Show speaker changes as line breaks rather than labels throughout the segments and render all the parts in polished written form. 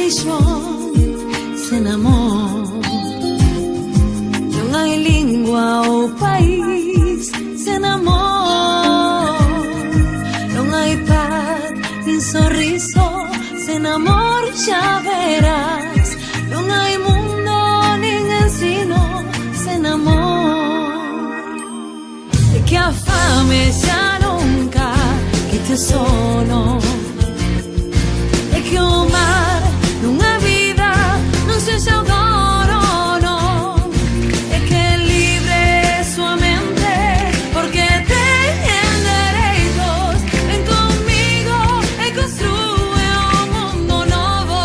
paixão sem amor. Não há língua ou país sem amor. Não há paz nem sorriso sem amor, já verás. Não há mundo nem ensino sem amor. É que a fame já nunca que te sono. É que o mar nunha vida non se agora, non. É que libre sua mente porque ten dereitos. Ven comigo e construe un mundo novo.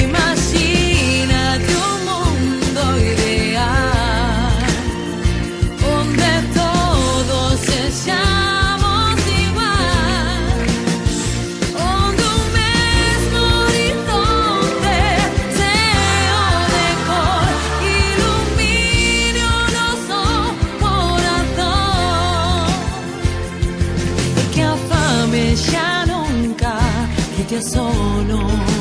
Imagínate un mundo ideal onde todos sejamos igual, onde o mesmo horizonte sea de cor ilumine o nosso coração. E que a fame já nunca que te sono.